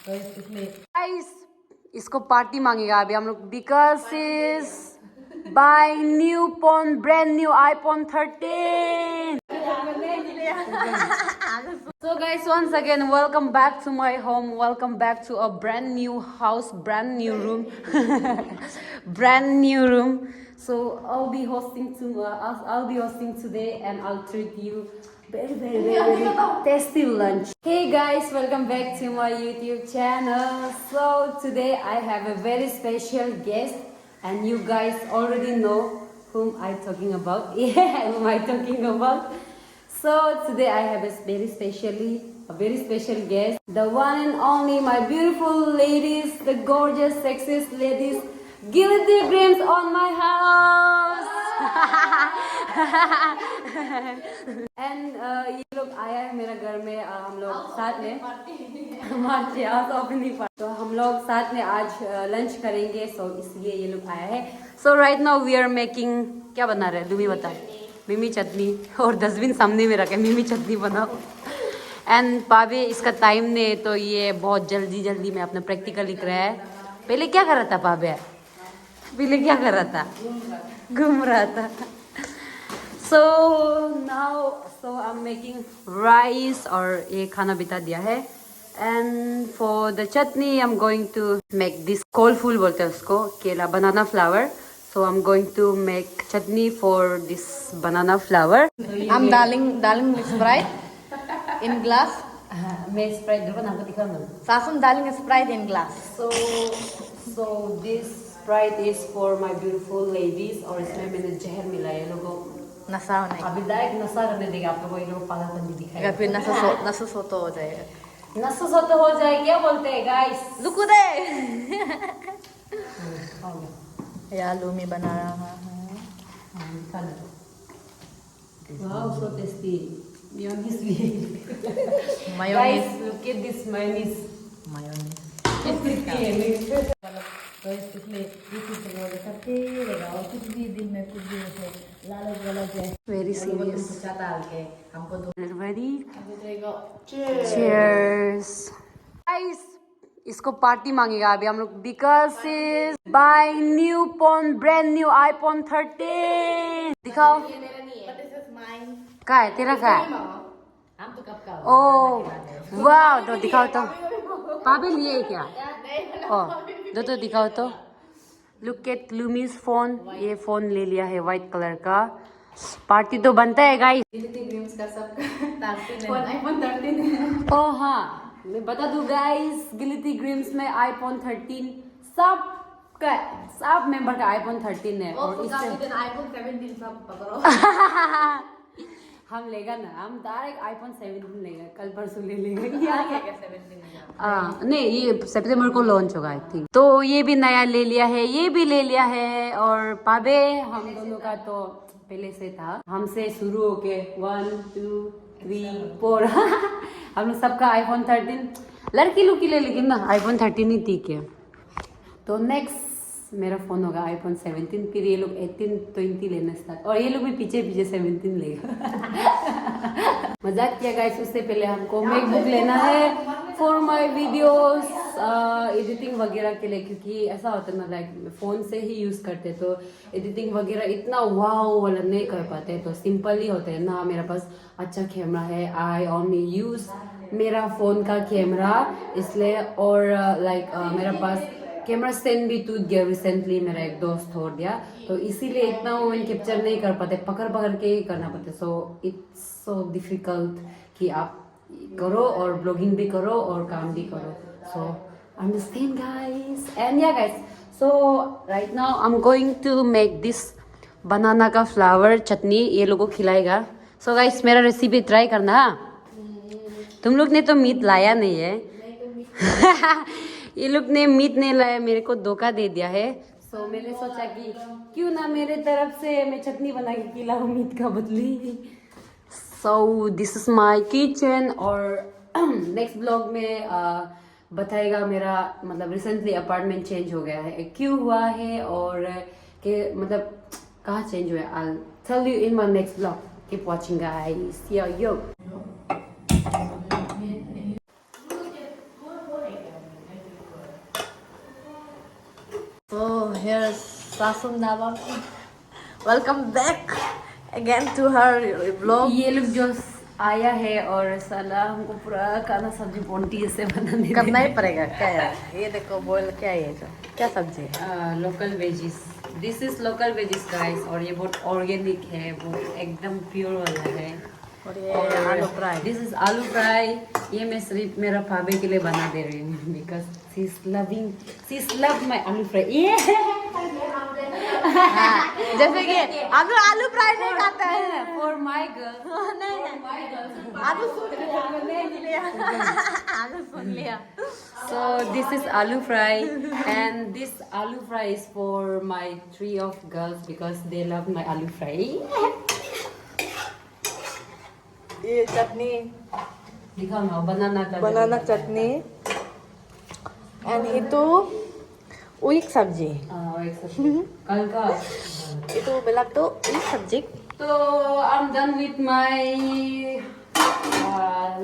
Guys इसको party मांगेगा अभी हम लोग because is by new phone brand new iPhone 13. So guys, once again, welcome back to my home. Welcome back to a brand new house, brand new room, brand new room. So I'll be hosting today, and I'll treat you very tasty lunch. Hey guys, welcome back to my YouTube channel. So today I have a very special guest, and you guys already know whom I'm talking about. Yeah, whom I'm talking about. So today I have a very special guest, the one and only my beautiful ladies, the gorgeous, sexiest ladies, Guilty Grims on my house. And ये लोग आया है मेरा घर में, हम लोग साथ में तो हम लोग साथ में आज लंच करेंगे, सो इसलिए ये लोग आया है. So right now we are making, क्या बना रहे हैं तुम्हें बता. मिमी चटनी, और डस्टबिन सामने में रखे, मिमी चटनी बनाओ. एंड पावे इसका टाइम नहीं, तो ये बहुत जल्दी में अपना प्रैक्टिकल लिख रहा है. पहले क्या कर रहा था पावे, पहले क्या कर रहा था, घूम रहा था. So I am making rice, और ये खाना बिता दिया है. And for the chutney I am going to make this कोलफुल बोलते हैं उसको, केला banana flower. So I'm going to make chutney for this banana flower. I'm darling Sprite in glass. मैं Sprite दो ना, आपको दिखाऊँ ना. Sasum darling Sprite in glass. So this Sprite is for my beautiful ladies, और इसमें मैंने जहर मिलाया लोगों. नशा नहीं. अभी डायरेक्ट नशा करने देगा आप लोगों, ये लोग पागलपन भी दिखाएगा. फिर नशा सोतो हो जाएगा. नशा सोतो हो जाए, क्या बोलते हैं गाइस. लुकु दे. या लूमी बना रहा है. Wow, so tasty. Mayonnaise. Mayonnaise. Guys, look at this mayonnaise. Very serious. Cheers. Guys, इसको पार्टी मांगेगा अभी हम लोग, because is by new phone brand new iPhone 13. दिखाओ. ये मेरा नहीं है. क्या है तेरा, क्या है. हम तो कब का. ओ वाह, तो दिखाओ तो. पापे लिए क्या. ओ दो दिखाओ तो. लुक एट लूमीज फोन. ये फोन ले लिया है व्हाइट कलर का. पार्टी तो बनता है गाइस. आईफोन 13. ओ हाँ, मैं बता दूं गाइस, गिलिटी ग्रिम्स में आईफोन 13 सब मेंबर का आईफोन 13 है. और इससे आईफोन 17 सब पकड़ो. हम लेगा ना, हम डायरेक्ट आईफोन 17 लेगा, कल परसों ले लेगा. नहीं, ये सितंबर को लॉन्च होगा आई थिंक. तो ये भी नया ले लिया है, ये भी ले लिया है. और पाबे हम दोनों का तो पहले से था, हमसे शुरू होके 1 2 3 4 हम लोग सबका आईफोन 13. लड़की लोग के लिए लेकिन ना आईफोन 13 ही ठीक है. तो नेक्स्ट मेरा फोन होगा आईफोन 17, फिर ये लोग 18 20 लेना स्टार्ट, और ये लोग भी पीछे 17 लेगा. मजाक किया गाइस. उससे पहले हमको मैकबुक लेना है फॉर माय वीडियोस, एडिटिंग वगैरह के लिए, क्योंकि ऐसा होता है ना, लाइक फोन से ही यूज करते तो एडिटिंग वगैरह इतना वाव वाला नहीं कर पाते, तो सिंपल ही होते हैं ना. मेरे पास अच्छा कैमरा है, आई ओनली यूज मेरा फोन का कैमरा इसलिए. और लाइक मेरा पास कैमरा स्टैंड भी टूट गया रिसेंटली, मेरा एक दोस्त छोड़ दिया, तो इसीलिए इतना मोमेंट कैप्चर नहीं कर पाते, पकड़ के ही करना पड़ता. सो इट्स सो डिफिकल्ट कि आप करो और ब्लॉगिंग भी करो और काम भी करो. So understand guys. And yeah guys, so right now I am going to make this banana का फ्लावर चटनी. ये लोगों को खिलाएगा. सो गाइस, मेरा रेसिपी ट्राई करना. तुम लोग ने तो मीट लाया नहीं है. ये लोग ने मीट नहीं लाया, मेरे को धोखा दे दिया है. सो मैंने सोचा कि क्यों ना मेरे तरफ से मैं चटनी बना के खिलाऊं मीट का बदली. So this is my kitchen. और नेक्स्ट ब्लॉग में बताएगा मेरा, मतलब रिसेंटली अपार्टमेंट चेंज हो गया है, क्यों हुआ है और के मतलब कहाँ चेंज हुआ है. I'll tell you in my next vlog. Keep watching guys. Yo. here's Sasum Dabam. Welcome back again to her vlog. ये लोग जो आया है और साला हमको पूरा खाना सब्जी पोंटी से बनाने करना ही पड़ेगा क्या है ये देखो बॉयल क्या है ये जो क्या सब्जी है local veggies this is local veggies guys और ये बहुत ऑर्गेनिक है बहुत एकदम प्योर वाला है और ये आलू फ्राई दिस इज आलू फ्राई ये मैं सिर्फ मेरा भाभी के लिए बना दे रही हूँ because she is love my आलू फ्राई ये जैसे कि आलू आलू फ्राई नहीं खाता है फॉर माय गर्ल नहीं आलू सुन लिया So this is aloo fry and this aloo fry is for my 3 of girls because they love my aloo fry. ये चटनी दिखाओ ना banana banana chutney and itu uik sabji कल का itu belak tuh uik sabji तो I'm done with my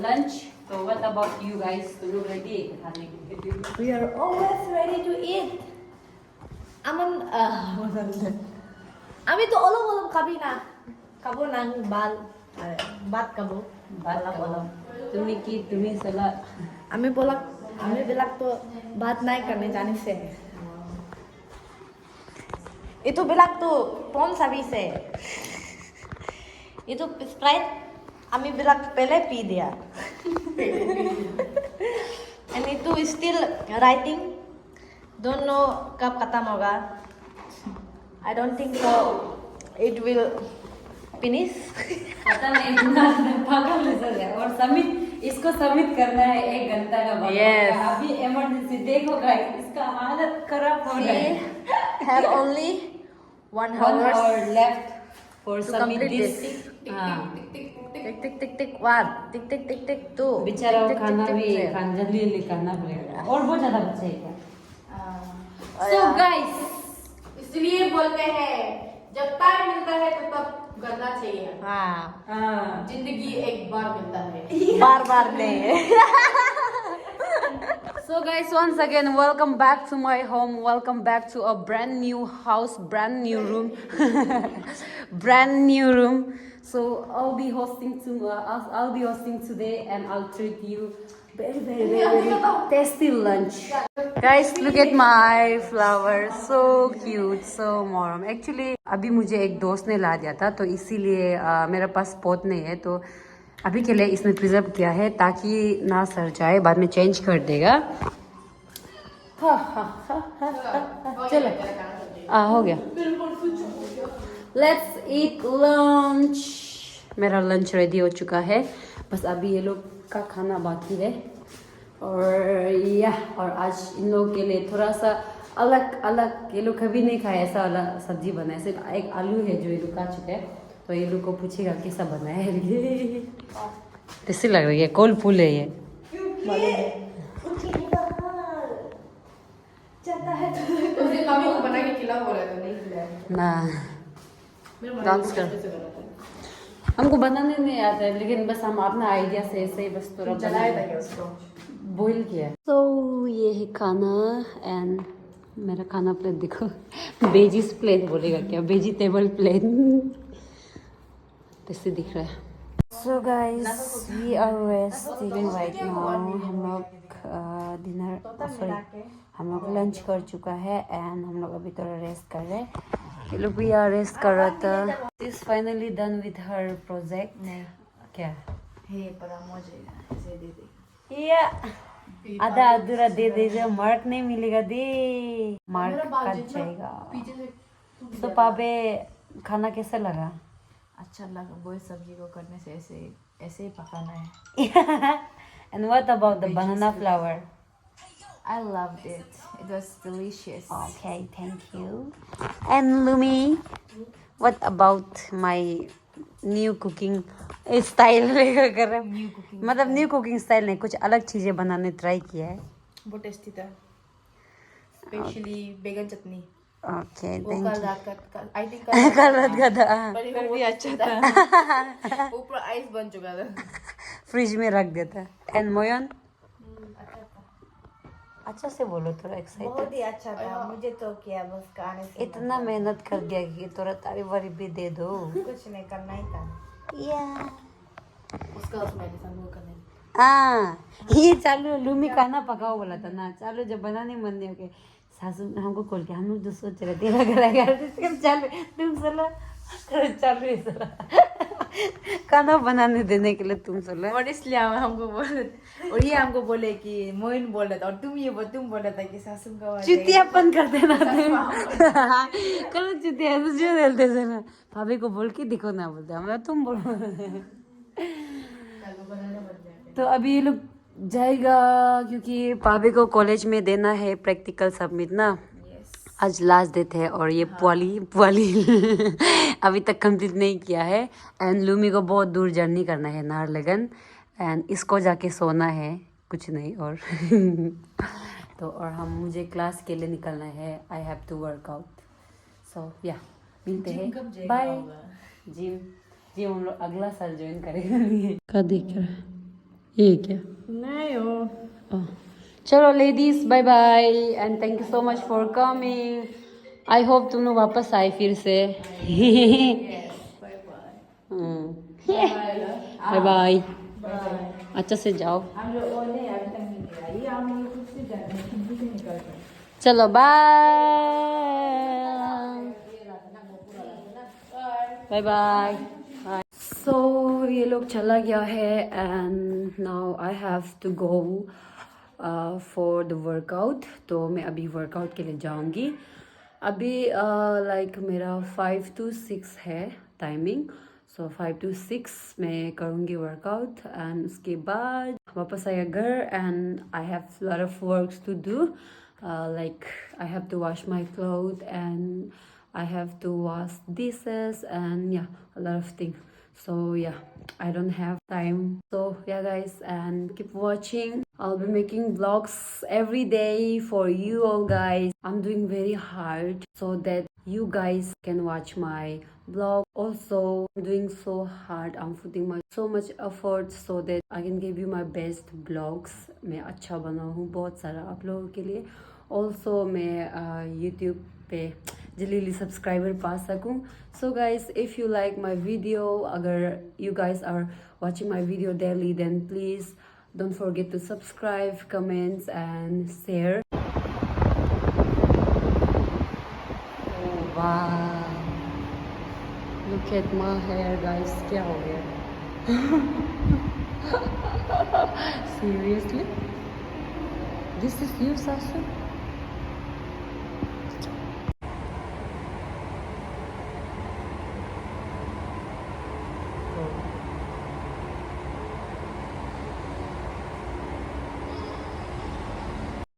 lunch. So what about you guys? तुम लोग ready है खाने के लिए? we are always ready to eat aman আমি তো অলপ অলপ খাবি না খাবো না বাল ভাত খাবো बात करो तुम्हें की तुम्हें सलाह আমি বিলাক তো ভাত নাই কাৰণে জানিছে itu বিলাক tuh pon sabise itu Sprite আমি বিলাক pele pi dia and itu still writing don't know kab khatam hoga I don't think so it will finish पता नहीं इतना पागल है और सबमिट इसको सबमिट करना है 1 घंटा का बाद Yes. अभी इमरजेंसी देखो गाइस इसका हालत खराब हो रहा है we have only 1 1 hour hour left for to submit complete this this. हाँ टिक टिक टिक टिक 1 टिक टिक टिक टिक 2 बेचारा टिक, टिक, खाना टिक, भी टिक, टिक. खाना जल्दी करना पड़ेगा और बहुत ज्यादा बच्चे हैं क्या So गाइस इसलिए बोलते हैं जब टाइम मिलता है तो तब करना चाहिए हाँ जिंदगी एक बार मिलता है बार बार नहीं So guys, once again, welcome back to my home. Welcome back to a brand new house, brand new room, brand new room. So I'll be hosting I'll be hosting today, and I'll treat you very tasty lunch. Guys, look at my flowers, so cute, so warm. Actually, अभी मुझे एक दोस्त ने ला दिया था, तो इसीलिए मेरे पास पॉट नहीं है, तो अभी के लिए इसमें प्रिजर्व किया है ताकि ना सड़ जाए, बाद में चेंज कर देगा. चलो हो गया. Let's eat lunch. मेरा लंच रेडी हो चुका है, बस अभी ये लोग का खाना बाकी है. और आज इन लोगों के लिए थोड़ा सा अलग ये लोग कभी नहीं खाए ऐसा वाला सब्जी बनाए. सिर्फ एक आलू है जो ये लोग खा चुके हैं, तो ये लोग को पूछेगा कैसा बना है. कैसी लग रही है? कोल फूल है ये. उसे मम्मी को बना के खिला हो रहा था नहीं खिलाया ना डांस कर. हमको बनाने नहीं आता है, लेकिन बस हम अपना आइडिया से ऐसे ही बस थोड़ा जलाया था क्या उसको बॉईल किया. तो ये है खाना एंड मेरा खाना प्लेट देखो. वेजिस प्लेट बोलेगा क्या? वेजिटेबल प्लेट कैसे दिख रहा है. So guys we are resting right now. हम लोग डिनर हम लोग लंच कर चुका है एंड हम लोग अभी थोड़ा रेस्ट कर रहे हैं. ये लोग भी रेस्ट कर रहा था. Is finally done with her project. नहीं क्या हे पर मुझे ऐसे दे दे या आधा अधूरा दे दे, जो मार्क नहीं मिलेगा दे मार्क कट जाएगा. पीछे से तो पापे खाना कैसा लगा? अच्छा लगा. वो सब्जी को करने से ऐसे ही पकाना है. And what about the banana flower? I loved it. It was delicious. Okay, thank you. And Lumi, what about my new cooking style? कर रहे New cooking. मतलब न्यू कुकिंग स्टाइल नहीं, कुछ अलग चीजें बनाने ट्राई किया है. बहुत टेस्टी था स्पेशली बैगन चटनी ओके वो थैंक कल यू. रात का आई थिंक कल रात का था, पर भी अच्छा था ऊपर आइस बन चुका था. फ्रिज में रख देता. एंड मोयन अच्छा से बोलो, थोड़ा एक्साइटेड। बहुत ही अच्छा था, मुझे तो क्या बस गाने से इतना मेहनत कर दिया कि थोड़ा तारीफ वारीफ भी दे दो। कुछ नहीं करना ही था। या उसका उसमें ऐसा वो करने ये चालू लूमी खाना पकाओ बोला था ना, चालू जब बनाने मन नहीं होके सासू हमको खोल के हम लोग जो सोच रहे तेरा घर चालू तुम सला चालू है सला खाना बनाने देने के लिए तुम सला। और इसलिए हमको बोले, और ये हमको बोले कि मोइन बोल रहा था, और तुम बोल रहा था कि सासू का चुतियापन करते ना कल चुतिया जो बोलते थे ना, भाभी को बोल के दिखो ना बोलते हम तुम बोलो। तो अभी ये लोग जाएगा क्योंकि भाभी को कॉलेज में देना है प्रैक्टिकल सबमिट ना। आज लास्ट डे थे और ये पुआली अभी तक कंप्लीट नहीं किया है। एंड लूमी को बहुत दूर जर्नी करना है नाहरलगुन, एंड इसको जाके सोना है, कुछ नहीं और तो और मुझे क्लास के लिए निकलना है। I have to work out, so या मिलते हैं, बाय। जिम हम लोग अगला साल ज्वाइन करेंगे। क्या देख रहा है ये क्या? नहीं हो। चलो ladies, bye bye and thank you so much for coming. I hope तुम लोग वापस आए फिर से। बाय बाय, अच्छा से जाओ। चलो बाय बाय। सो ये लोग चला गया है and now I have to go for the workout. तो मैं अभी वर्कआउट के लिए जाऊंगी। अभी लाइक मेरा 5 to 6 है टाइमिंग, सो 5 to 6 मैं करूँगी वर्कआउट एंड उसके बाद वापस आएगा घर and I have lot of works to do, like I have to wash my cloth and I have to wash dishes and yeah, a lot of things. So yeah, I don't have time. So yeah guys, and keep watching. I'll be making vlogs every day for you all guys. I'm doing very hard so that you guys can watch my vlog. Also, I'm doing so hard. I'm putting so much effort so that I can give you my best vlogs. मैं अच्छा बनाऊँ बहुत सारा आप लोगों के लिए। Also मैं YouTube पे जल्दी सब्सक्राइबर पा सकूं। So guys, if you like my video, अगर you guys are watching my video daily, then please don't forget to subscribe, comments and share. वाह, look at my hair guys, क्या हो गया? सीरियसली, दिस इज यू सासू?